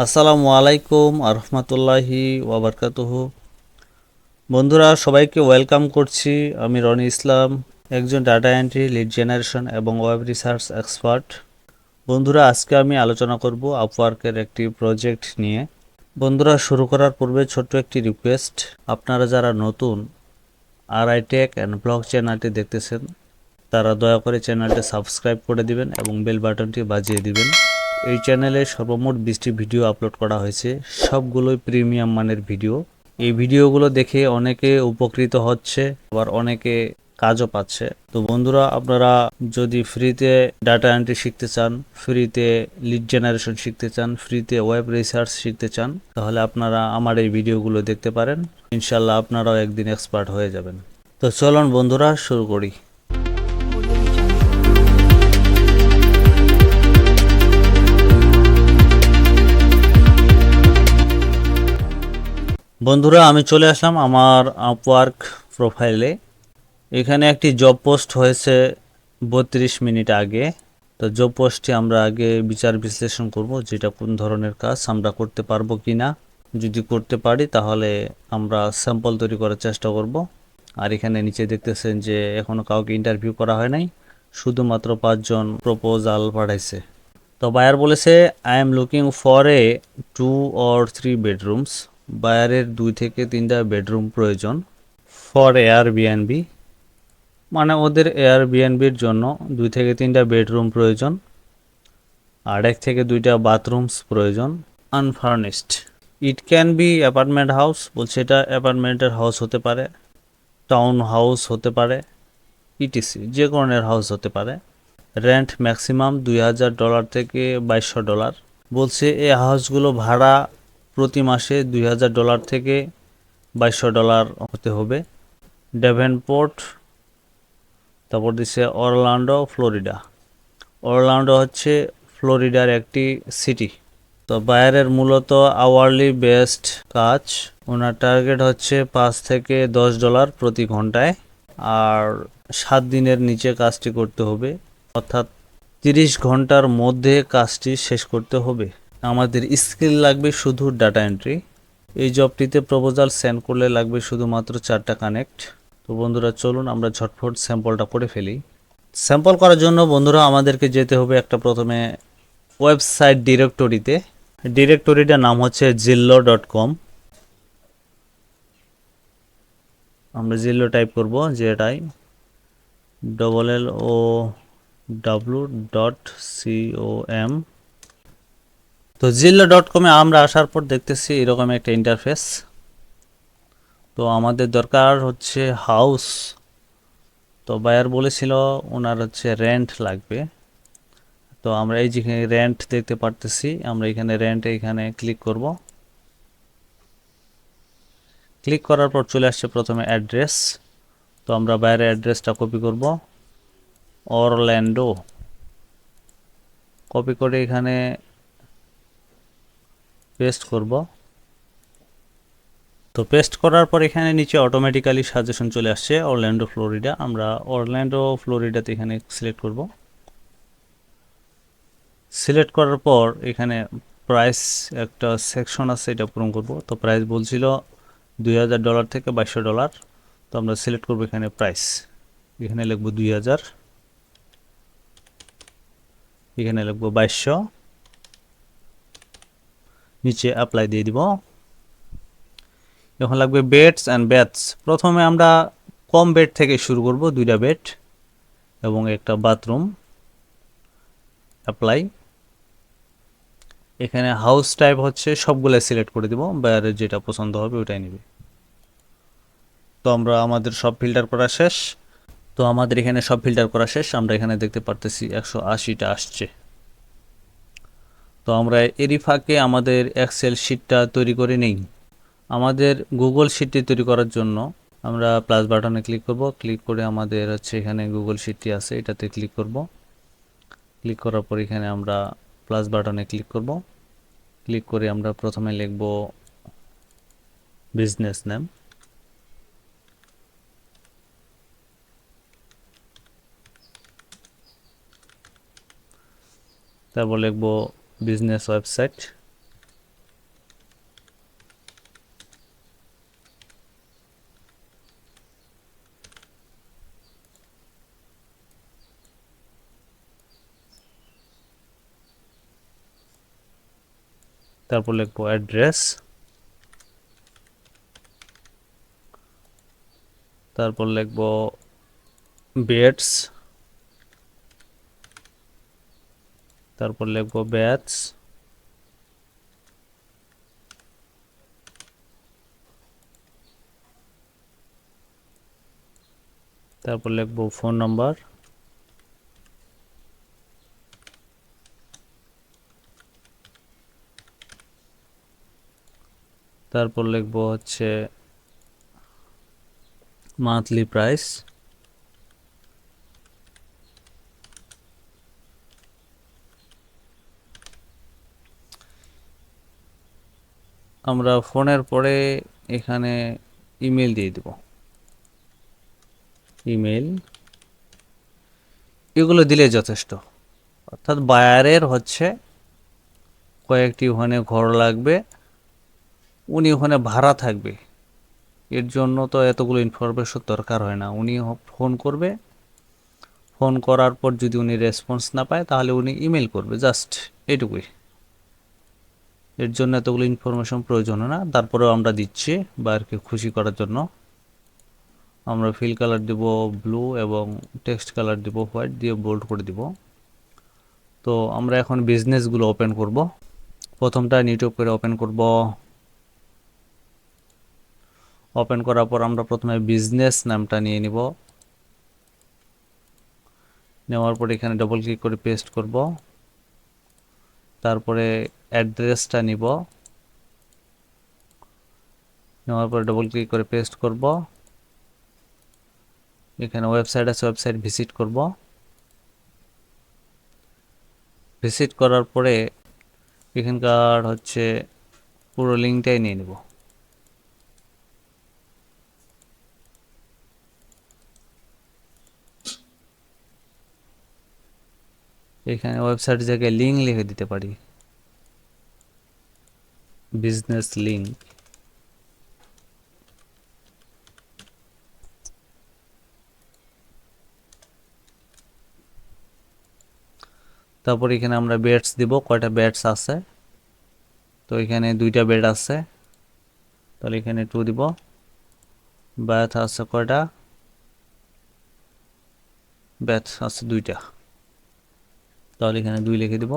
আসসালামু আলাইকুম আরহামতুল্লাহি ওয়াবারকাতুহু। বন্ধুরা সবাইকে ওয়েলকাম করছি। আমি রনি ইসলাম, একজন ডাটা এন্ট্রি, লিড জেনারেশন এবং ওয়েব রিসার্চ এক্সপার্ট। বন্ধুরা আজকে আমি আলোচনা করব আপওয়ার্কের একটি প্রজেক্ট নিয়ে। বন্ধুরা শুরু করার পূর্বে ছোট্ট একটি রিকোয়েস্ট, আপনারা যারা নতুন আরআই টেক অ্যান্ড ব্লগ চ্যানেলটি দেখতেছেন তারা দয়া করে চ্যানেলটি সাবস্ক্রাইব করে দিবেন এবং বেল বাটনটি বাজিয়ে দিবেন। এই চ্যানেলে সর্বমোট 20টি ভিডিও আপলোড করা হয়েছে, সবগুলোই প্রিমিয়াম মানের ভিডিও। এই ভিডিওগুলো দেখে অনেকে উপকৃত হচ্ছে, আবার অনেকে কাজও পাচ্ছে। তো বন্ধুরা, আপনারা যদি ফ্রিতে ডাটা এন্ট্রি শিখতে চান, ফ্রিতে লিড জেনারেশন শিখতে চান, ফ্রিতে ওয়েব রিসার্চ শিখতে চান, তাহলে আপনারা আমার এই ভিডিওগুলো দেখতে পারেন। ইনশাল্লাহ আপনারাও একদিন এক্সপার্ট হয়ে যাবেন। তো চলুন বন্ধুরা শুরু করি। বন্ধুরা আমি চলে আসলাম আমার আপওয়ার্ক প্রোফাইলে। এখানে একটি জব পোস্ট হয়েছে 32 মিনিট আগে। তো জব পোস্টটি আমরা আগে বিচার বিশ্লেষণ করব, যেটা কোন ধরনের কাজ, আমরা করতে পারবো কি না। যদি করতে পারি তাহলে আমরা স্যাম্পল তৈরি করার চেষ্টা করব। আর এখানে নিচে দেখতেছেন যে এখনও কাউকে ইন্টারভিউ করা হয় নাই, শুধুমাত্র 5জন প্রপোজাল পাঠাইছে। তো বায়ার বলেছে I am looking for a 2 or 3 bedrooms. বায়ারের 2 থেকে 3টা বেডরুম প্রয়োজন। ফর এয়ারবিএনবি, মানে ওদের এয়ারবিএনবির জন্য 2 থেকে 3টা বেডরুম প্রয়োজন, আর 1 থেকে 2টা বাথরুমস প্রয়োজন। Unfurnished, it can be apartment house, বলছে এটা অ্যাপার্টমেন্টের হাউস হতে পারে, টাউন হাউস হতে পারে, ইটিসি যে ধরনের হাউস হতে পারে। রেন্ট ম্যাক্সিমাম $2000 থেকে $2200। বলছে এই হাউসগুলো ভাড়া প্রতি মাসে $2000 থেকে $2200 হতে হবে। ডেভেনপোর্ট, তারপর দিচ্ছে অরল্যান্ডো, ফ্লোরিডা। অরল্যান্ডো হচ্ছে ফ্লোরিডার একটি সিটি। তো বায়ারের মূলত আওয়ারলি বেসড কাজ, ওনার টার্গেট হচ্ছে $5 থেকে $10 প্রতি ঘন্টায়, আর 7 দিনের নিচে কাজটি করতে হবে, অর্থাৎ 30 ঘন্টার মধ্যে কাজটি শেষ করতে হবে। আমাদের স্কিল লাগবে শুধু ডাটা এন্ট্রি। এই জবটিতে প্রপোজাল সেন্ড করলে লাগবে শুধুমাত্র 4টা কানেক্ট। তো বন্ধুরা চলুন আমরা ঝটফট স্যাম্পলটা করে ফেলি। স্যাম্পল করার জন্য বন্ধুরা আমাদেরকে যেতে হবে একটা প্রথমে ওয়েবসাইট ডিরেক্টরিতে। ডিরেক্টরিটার নাম হচ্ছে zillow.com। আমরা জিল্লো টাইপ করব, যেটাই LLOW.com। তো zillow.com-এ আমরা আসার পর দেখতেছি এরকম একটা ইন্টারফেস। তো আমাদের দরকার হচ্ছে হাউস। তো বায়ার বলেছিল ওনার হচ্ছে রেন্ট লাগবে। তো আমরা এই যেখানে রেন্ট দেখতে পারতেছি, আমরা এখানে রেন্টে এখানে ক্লিক করব। ক্লিক করার পর চলে আসছে প্রথমে অ্যাড্রেস। তো আমরা বাইরের অ্যাড্রেসটা কপি করব, অরল্যান্ডো। কপি করে এখানে পেস্ট করব। তো পেস্ট করার পর এখানে নিচে অটোমেটিক্যালি সাজেশন চলে আসছে অরল্যান্ডো, ফ্লোরিডা। আমরা অরল্যান্ডো, ফ্লোরিডাতে এখানে সিলেক্ট করব। সিলেক্ট করার পর এখানে প্রাইস একটা সেকশন আছে, এটা পূরণ করব। তো প্রাইস বলছিল $2000 থেকে $2200। তো আমরা সিলেক্ট করব এখানে প্রাইস, এখানে লিখব 2000, এখানে লিখব 2200, নিচে অ্যাপ্লাই দিয়ে দিব। এখন লাগবে বেডস অ্যান্ড ব্যাথস। প্রথমে আমরা কম বেড থেকে শুরু করব, 2টা বেড এবং একটা বাথরুম। অ্যাপ্লাই। এখানে হাউস টাইপ হচ্ছে সবগুলো সিলেক্ট করে দিব, বাইরে যেটা পছন্দ হবে ওটাই নেবে। তো আমরা আমাদের সব ফিল্টার করা শেষ। আমরা এখানে দেখতে পারতেছি 180টা আসছে। তো আমরা এরই ফাঁকে আমাদের এক্সেল শিটটা তৈরি করে নেই। আমাদের গুগল শিটটি তৈরি করার জন্য আমরা প্লাস বাটনে ক্লিক করব। ক্লিক করে আমাদের হচ্ছে এখানে গুগল শিটটি আছে, এটাতে ক্লিক করব। ক্লিক করার পর এখানে আমরা প্লাস বাটনে ক্লিক করব। ক্লিক করে আমরা প্রথমে লিখব বিজনেস নেম। তারপর লিখব বিজনেস ওয়েবসাইট। তারপর লিখবো অ্যাড্রেস, তারপর লিখবো বেডস, তারপর লিখবো ব্যাচ, তারপর লিখবো ফোন নাম্বার, তারপর লিখবো হচ্ছে মান্থলি প্রাইস, আমরা ফোনের পরে এখানে ইমেল দিয়ে দেব, ইমেল, এগুলো দিলে যথেষ্ট। অর্থাৎ বায়ারের হচ্ছে কয়েকটি ওখানে ঘর লাগবে, উনি ওখানে ভাড়া থাকবে, এর জন্য তো এতগুলো ইনফরমেশন দরকার হয় না। উনি ফোন করবে, ফোন করার পর যদি উনি রেসপন্স না পায় তাহলে উনি ইমেল করবে, জাস্ট এটুকুই। এর জন্য এতগুলো ইনফরমেশন প্রয়োজন হয় না, তারপরেও আমরা দিচ্ছি বায়ারকে খুশি করার জন্য। আমরা ফিল কালার দিব ব্লু এবং টেক্সট কালার দিব হোয়াইট, দিয়ে বোল্ড করে দিব। তো আমরা এখন বিজনেসগুলো ওপেন করব। প্রথমটা ইউটিউব করে ওপেন করব। ওপেন করার পর আমরা প্রথমে বিজনেস নামটা নিয়ে নিব, নেওয়ার পর এখানে ডবল ক্লিক করে পেস্ট করব। তারপরে অ্যাড্রেসটা নিব, নেওয়ার পর ডবল ক্লিক করে পেস্ট করব। এখানে ওয়েবসাইট আছে, ওয়েবসাইট ভিজিট করব। ভিজিট করার পরে এখানকার হচ্ছে পুরো লিঙ্কটাই নিয়ে নেব। এখানে ওয়েবসাইট জায়গায় লিঙ্ক লিখে দিতে পারি, বিজনেস লিঙ্ক। তারপর এখানে আমরা বেডস দিব, কয়টা বেডস আছে। তো এখানে 2টা বেড আছে, তাহলে এখানে 2 দিব। বাথ আছে কয়টা, বাথ আছে 2টা, তাহলে এখানে 2 লিখে দিব।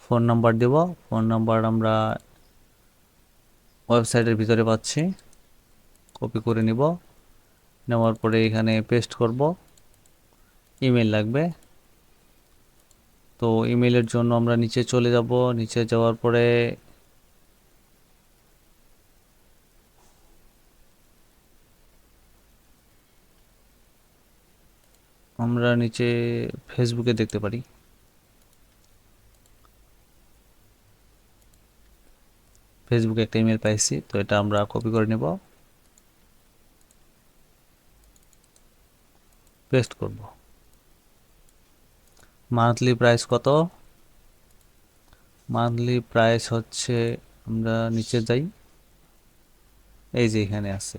ফোন নাম্বার দেব, ফোন নাম্বার আমরা ওয়েবসাইটের ভিতরে পাচ্ছি, কপি করে নিব। নেওয়ার পরে এখানে পেস্ট করব। ইমেল লাগবে, তো ইমেলের জন্য আমরা নিচে চলে যাব। নিচে যাওয়ার পরে আমরা নিচে ফেসবুকে দেখতে পারি, ফেসবুকে একটা ইমেল পাইছি, তো এটা আমরা কপি করে নেব, পেস্ট করব। মান্থলি প্রাইস কত, মান্থলি প্রাইস হচ্ছে, আমরা নিচে যাই, এই যে এখানে আছে,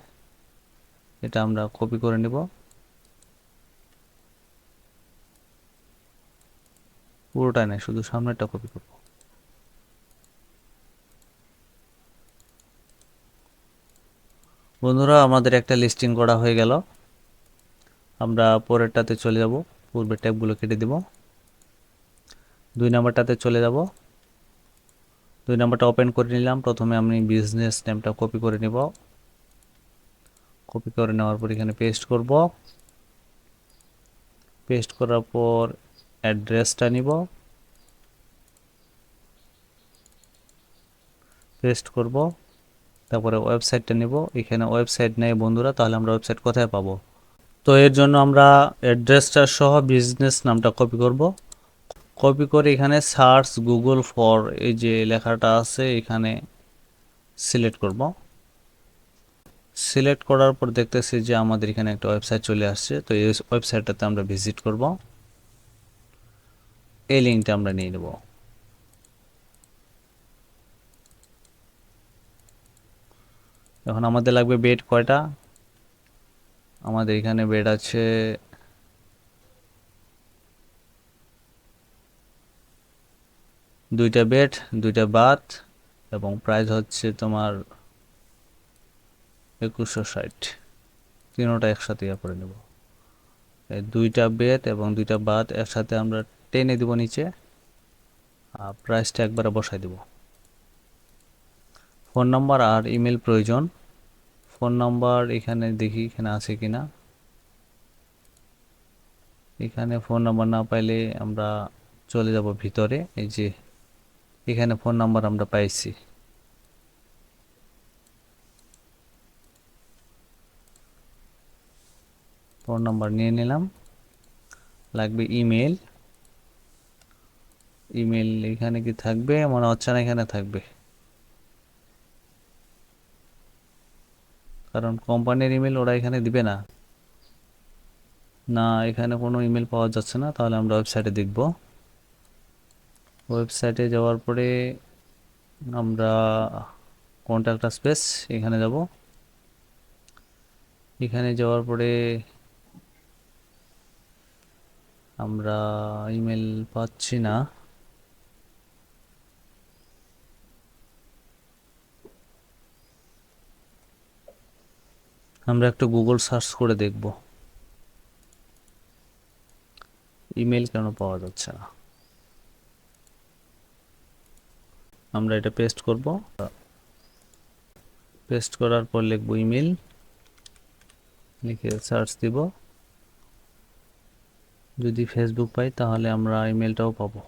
এটা আমরা কপি করে নেব, পুরোটা নেই, শুধু সামনেরটা কপি করব। বন্ধুরা আমাদের একটা লিস্টিং করা হয়ে গেল। আমরা পরেরটাতে চলে যাব, পূর্বের ট্যাবগুলো কেটে দেব। 2 নাম্বারটাতে চলে যাব। 2 নাম্বারটা ওপেন করে নিলাম। প্রথমে আমি বিজনেস নেমটা কপি করে নেব, কপি করে নেওয়ার পর এখানে পেস্ট করব। পেস্ট করার পর অ্যাড্রেসটা নিব, পেস্ট করব। তারপরে ওয়েবসাইটটা নিব। এখানে ওয়েবসাইট নেই বন্ধুরা, তাহলে আমরা ওয়েবসাইট কোথায় পাবো? তো এর জন্য আমরা অ্যাড্রেসটা সহ বিজনেস নামটা কপি করব। কপি করে এখানে সার্চ গুগল ফর, এই যে লেখাটা আছে এখানে সিলেক্ট করব। সিলেক্ট করার পর দেখতেছি যে আমাদের এখানে একটা ওয়েবসাইট চলে আসছে, তো এই ওয়েবসাইটটাতে আমরা ভিজিট করব। এই লিঙ্কটা আমরা নিয়ে নেব। এখন আমাদের লাগবে বেড কয়টা, আমাদের এখানে বেড আছে 2টা বেড, 2টা বাথ, এবং প্রাইস হচ্ছে তোমার 2160। তিনোটা একসাথে করে নেব। এই দুইটা বেত এবং দুইটা বাদ একসাথে আমরা টেনে দিব নিচে, আর প্রাইসটা একবারে বসাই দেব। ফোন নাম্বার আর ইমেল প্রয়োজন। ফোন নাম্বার এখানে দেখি এখানে আছে কিনা। এখানে ফোন নাম্বার না পাইলে আমরা চলে যাব ভিতরে। এই যে এখানে ফোন নাম্বার আমরা পাইছি। ফোন নাম্বার নিয়ে নিলাম। লাগবে ইমেল। ইমেল এখানে কি থাকবে? মনে হচ্ছে না এখানে থাকবে, কারণ কোম্পানির ইমেল ওরা এখানে দিবে না। না, এখানে কোনো ইমেল পাওয়া যাচ্ছে না। তাহলে আমরা ওয়েবসাইটে দেখব। ওয়েবসাইটে যাওয়ার পরে আমরা কন্ট্যাক্ট স্পেস এখানে যাব। এখানে যাওয়ার পরে আমরা ইমেল পাচ্ছি না। আমরা একটু গুগল সার্চ করে দেখব ইমেল কেন পাওয়া যাচ্ছে না। আমরা এটা পেস্ট করব। পেস্ট করার পর লিখব ইমেল, লিখে সার্চ দিব। যদি ফেসবুক পাই তাহলে আমরা ইমেলটাও পাবো।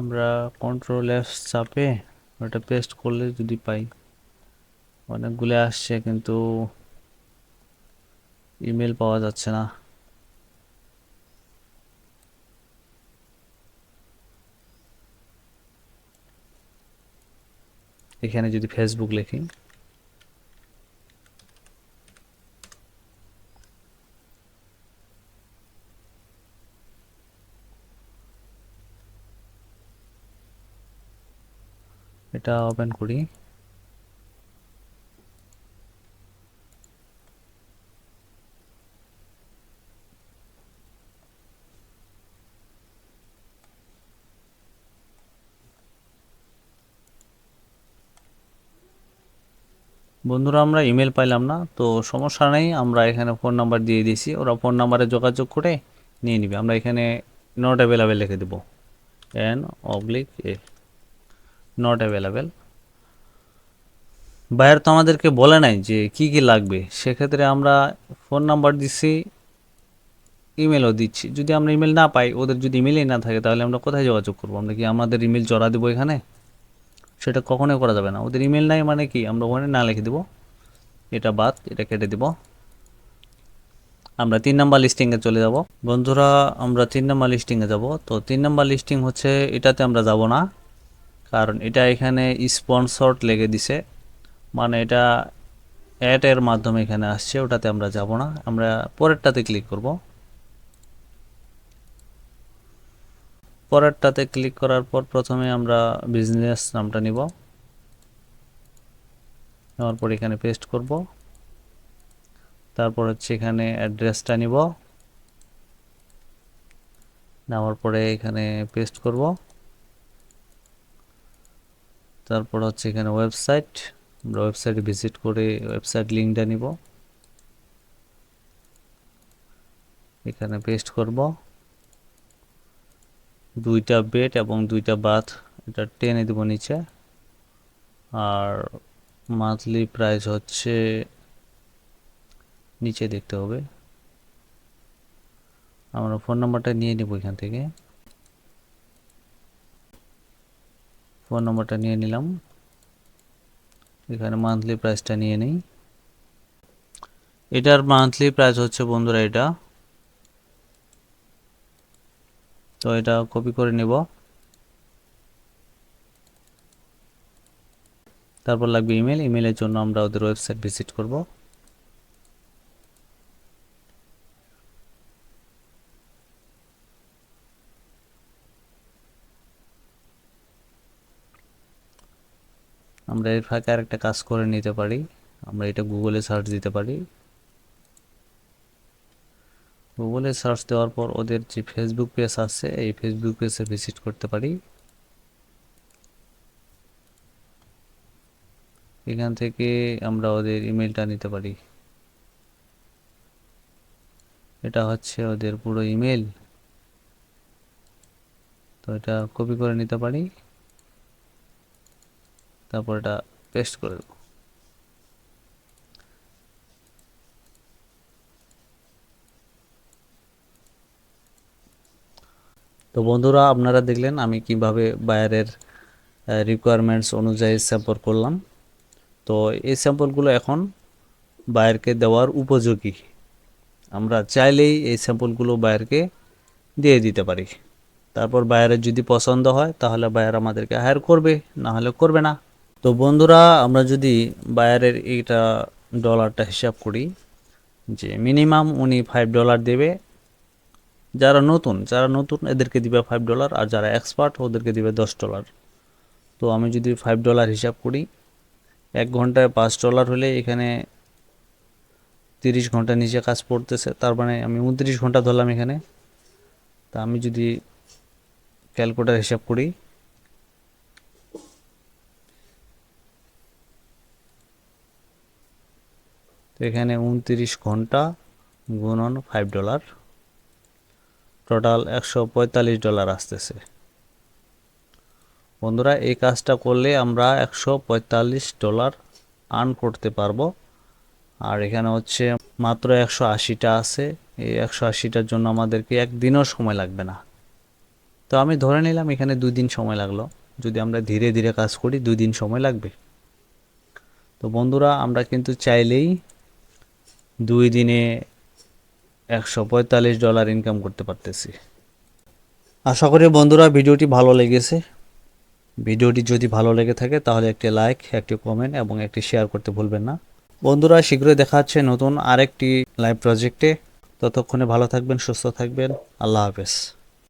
আমরা কন্ট্রোল এফ চাপে ওটা পেস্ট করলে যদি পাই। অনেকগুলো আসছে কিন্তু ইমেল পাওয়া যাচ্ছে না। এখানে যদি ফেসবুক লিখি, এটা ওপেন করি। বন্ধুরা আমরা ইমেল পাইলাম না, তো সমস্যা নেই। আমরা এখানে ফোন নাম্বার দিয়ে দিয়েছি, ওরা ফোন নাম্বারে যোগাযোগ করে নিয়ে নিবে। আমরা এখানে নট অ্যাভেলেবেল লিখে দেব, N/A, নট অ্যাভেলেবেল। বায়ার তো আমাদেরকে বলে নাই যে কি কি লাগবে, সেক্ষেত্রে আমরা ফোন নাম্বার দিচ্ছি, ইমেলও দিচ্ছি। যদি আমরা ইমেল না পাই, ওদের যদি ইমেলই না থাকে, তাহলে আমরা কোথায় যোগাযোগ করবো? আমরা কি আমাদের ইমেল জড়া দেবো এখানে? সেটা কখনোই করা যাবে না। ওদের ইমেল নাই মানে কি আমরা ওখানে না লিখে দেবো। এটা বাদ, এটা কেটে দিব। আমরা 3 নাম্বার লিস্টিংয়ে চলে যাব। বন্ধুরা আমরা 3 নাম্বার লিস্টিংয়ে যাব। তো 3 নাম্বার লিস্টিং হচ্ছে এটাতে আমরা যাব না, কারণ এটা এখানে স্পন্সর্ড লেগে দিছে, মানে এটা অ্যাড এর মাধ্যমে এখানে আসছে। ওটাতে আমরা যাব না, আমরা পরেরটাতে ক্লিক করব। পরেরটাতে ক্লিক করার পর প্রথমে আমরা বিজনেস নামটা নিব, নেওয়ার পর এখানে পেস্ট করব। তারপর হচ্ছে এখানে অ্যাড্রেসটা নিব, নেওয়ার পরে এখানে পেস্ট করব। তারপর হচ্ছে এখানে ওয়েবসাইট, আমরা ওয়েবসাইটে ভিজিট করে ওয়েবসাইট লিঙ্কটা নিব, এখানে পেস্ট করব। দুইটা বেড এবং দুইটা বাথ, এটা টেনে দেব নিচে। আর মান্থলি প্রাইস হচ্ছে নিচে দেখতে হবে। আমরা ফোন নাম্বারটা নিয়ে নেব এখান থেকে। ফোন নাম্বারটা নিয়ে নিলাম, এখানে মান্থলি প্রাইসটা নিয়ে নিই। এটার মান্থলি প্রাইস হচ্ছে বন্ধুরা এটা, তো এটা কপি করে নেব। তারপর লাগবে ইমেল। ইমেলের জন্য আমরা ওদের ওয়েবসাইট ভিজিট করব। আমরা এর ফাঁকে আরেকটা কাজ করে নিতে পারি। আমরা এটা গুগলে সার্চ দিতে পারি। গুগলে সার্চ দেওয়ার পর ওদের যে ফেসবুক পেজ আছে এই ফেসবুক পেজে ভিজিট করতে পারি। এখান থেকে আমরা ওদের ইমেলটা নিতে পারি। এটা হচ্ছে ওদের পুরো ইমেল। তো এটা কপি করে নিতে পারি, তারপর এটা পেস্ট করে দেব। তো বন্ধুরা, আপনারা দেখলেন আমি কিভাবে বায়ারের রিকোয়ারমেন্টস অনুযায়ী স্যাম্পল করলাম। তো এই স্যাম্পলগুলো এখন বায়ারকে দেওয়ার উপযোগী। আমরা চাইলেই এই স্যাম্পলগুলো বায়ারকে দিয়ে দিতে পারি। তারপর বায়ারের যদি পছন্দ হয় তাহলে বায়ার আমাদেরকে হায়ার করবে, না হলে করবে না। তো বন্ধুরা, আমরা যদি বায়ারের এইটা ডলারটা হিসাব করি, যে মিনিমাম উনি $5 দেবে। যারা নতুন এদেরকে দিবে $5, আর যারা এক্সপার্ট ওদেরকে দিবে $10। তো আমি যদি $5 হিসাব করি, 1 ঘন্টায় $5 হলে এখানে 30 ঘন্টা নিচে কাজ পড়তেছে, তার মানে আমি 29 ঘন্টা ধরলাম এখানে। তা আমি যদি ক্যালকুলেটর হিসাব করি, তো এখানে 29 ঘন্টা গুণন $5, টোটাল $145 আসতেছে। বন্ধুরা, এই কাজটা করলে আমরা $145 আর্ন করতে পারবো। আর এখানে হচ্ছে মাত্র 180টা আছে। এই 180টার জন্য আমাদেরকে একদিনও সময় লাগবে না। তো আমি ধরে নিলাম এখানে 2 দিন সময় লাগলো। যদি আমরা ধীরে ধীরে কাজ করি 2 দিন সময় লাগবে। তো বন্ধুরা, আমরা কিন্তু চাইলেই 2 দিনে $145 ইনকাম করতে পারতেছি। আশা করি বন্ধুরা ভিডিওটি ভালো লেগেছে। ভিডিওটি যদি ভালো লেগে থাকে তাহলে একটি লাইক, একটি কমেন্ট এবং একটি শেয়ার করতে ভুলবেন না। বন্ধুরা, শীঘ্রই দেখা হচ্ছে নতুন আরেকটি লাইভ প্রজেক্টে। ততক্ষণে ভালো থাকবেন, সুস্থ থাকবেন। আল্লাহ হাফেজ।